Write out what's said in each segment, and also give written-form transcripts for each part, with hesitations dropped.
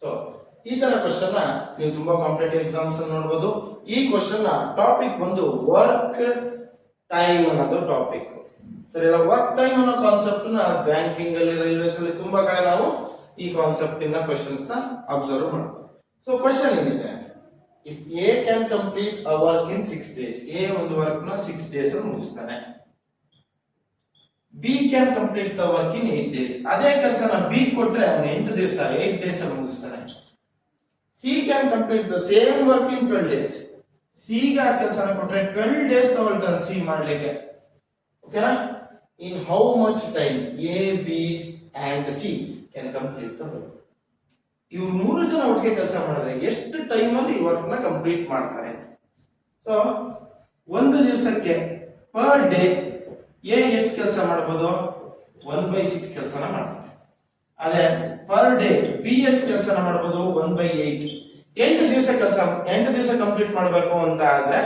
So ಈ ತರ question ನೀವು ತುಂಬಾ ಕಾಂಪಿಟೇಟಿವ್ ಎಕ್ಸಾಮ್ಸ್ ನೋಡಬಹುದು. ಈ ಕ್ವಶನ್ ಟಾಪಿಕ್ ಬಂದು ವರ್ಕ್ ಟೈಮ್ ಅನ್ನೋದು ಟಾಪಿಕ್. ಸರಿ ಅಲ್ಲ, ವರ್ಕ್ ಟೈಮ್ ಅನ್ನೋ ಕಾನ್ಸೆಪ್ಟ್ ನ ಬ್ಯಾಂಕಿಂಗ್ ಅಲ್ಲಿ, ರೈಲ್ವೇಸ್ ಅಲ್ಲಿ ತುಂಬಾ ಕಡೆ ನಾವು ಈ ಕಾನ್ಸೆಪ್ಟ್ ಇಂದ ಕ್ವಶನ್ಸ್ ನ ಅಬ್ಸರ್ವ್ ಮಾಡಬಹುದು. ಸೊ ಕ್ವಶನ್ ಏನಿದೆ, if A can complete a work in 6 days, A ಒಂದು ವರ್ಕ್ ನ 6 days ಅಲ್ಲಿ ಮುಗಿಸ್ತಾನೆ. B can complete the work in 8 days, ಅದೇ ಕೆಲಸನ ಬಿ ಕೊಟ್ರೆ ಅವನು 8 ದಿವಸ 8 days ಅಲ್ಲಿ ಮುಗಿಸ್ತಾನೆ. C can complete the same work in 12 days, C ಗೆ ಆ ಕೆಲಸನ ಕೊಟ್ರೆ 12 days ತಗೊಳ್ತಾನೆ ಸಿ ಮಾಡ್ಲಿಕ್ಕೆ. ಓಕೆನಾ? In how much time A, B and C can complete the work. ಇವ್ರು 3 ಜನ ಒಟ್ಟಿಗೆ ಕೆಲಸ ಮಾಡಿದ್ರೆ ಎಷ್ಟು ಟೈಮ್ ಅಲ್ಲಿ ಈ ವರ್ಕ್ ನ ಕಂಪ್ಲೀಟ್ ಮಾಡ್ತಾರೆ ಅಂತ. ಸೊ ಒಂದು ದಿವಸಕ್ಕೆ ಪರ್ ಡೇ ಎ ಎಷ್ಟು ಕೆಲಸ ಮಾಡಬಹುದು? 1/6 ಕೆಲಸನ ಮಾಡ್ತಾರೆ. ಅದೇ ಪರ್ ಡೇ ಬಿ ಎಷ್ಟು ಕೆಲಸನ ಮಾಡಬಹುದು? 1/8. 8 ದಿವಸ ಕಂಪ್ಲೀಟ್ ಮಾಡಬೇಕು ಅಂತ ಆದ್ರೆ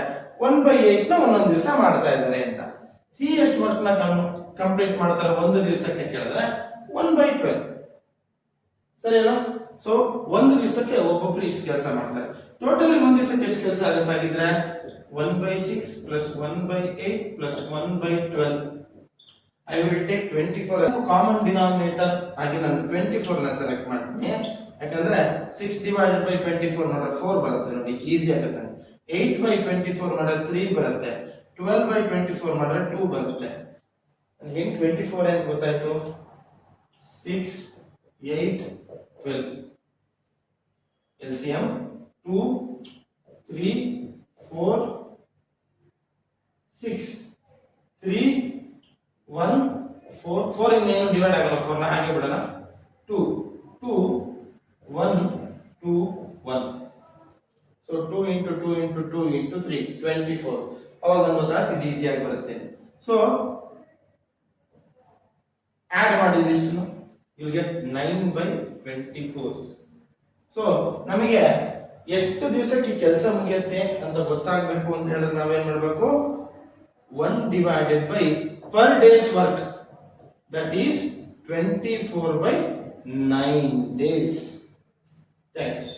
1/8 ನ ಒಂದೊಂದು ದಿವಸ ಮಾಡ್ತಾ ಇದ್ದಾರೆ ಅಂತ. ಸಿ ಎಷ್ಟು ವರ್ಕ್ ನ ಕಂಪ್ಲೀಟ್ ಮಾಡ್ತಾರೆ ಒಂದು ದಿವಸಕ್ಕೆ ಕೇಳಿದ್ರೆ 1/12. ಸರಿ ಅಲ್ಲ? ಸೊ ಒಂದು ದಿವಸಕ್ಕೆ ಒಬ್ಬೊಬ್ರು ಇಷ್ಟು ಕೆಲಸ ಮಾಡ್ತಾರೆ. ಟೋಟಲಿ ಒಂದು ದಿವಸಕ್ಕೆ ಎಷ್ಟು ಕೆಲಸ ಆಗುತ್ತಾಗಿದ್ರೆ 1/6 plus 1/8 plus 1/12. I will take 24 as common denominator ಆಗಿ ನಾನು 24 ನ ಸೆಲೆಕ್ಟ್ ಮಾಡ್ತೀನಿ. ಯಾಕಂದ್ರೆ 6 divided by 24 ಮಾಡಿದ್ರೆ 4 ಬರುತ್ತೆ ನೋಡಿ, ಈಸಿ ಆಗುತ್ತೆ. 8/24 ಮಾಡಿದ್ರೆ 3 ಬರುತ್ತೆ. 12/24 ಮಾಡಿದ್ರೆ 2 ಬರುತ್ತೆ. ಹೆಂಗ್ 24 ಅಂತ ಗೊತ್ತಾಯ್ತು? 6, 8, 12. LCM 2, 3, 4, 6, 3, 1, 4. 4 ಇನ್ನೇನು ಡಿವೈಡ್ ಆಗಲ್ಲ, 4 ನ ಹಾಗೆ ಬಿಡೋಣ. 2, 2, 1, 2, 1. So 2 into 2 into 2 into 3, 24. ಅವಾಗ ಗೊತ್ತಾಗ್ತದೆ, ಇದು ಈಸಿಯಾಗಿ ಬರುತ್ತೆ. ಸೊ ಆಡ್ ಮಾಡಿದಿಷ್ಟು ಯು ಗೆಟ್ 9/24. ಸೊ ನಮಗೆ ಎಷ್ಟು ದಿವಸಕ್ಕೆ ಕೆಲಸ ಮುಗಿಯುತ್ತೆ ಅಂತ ಗೊತ್ತಾಗಬೇಕು ಅಂತ ಹೇಳಿದ್ರೆ ನಾವೇನ್ ಮಾಡಬೇಕು? 1 divided by per day's work, that is 24/9 days. Thank you.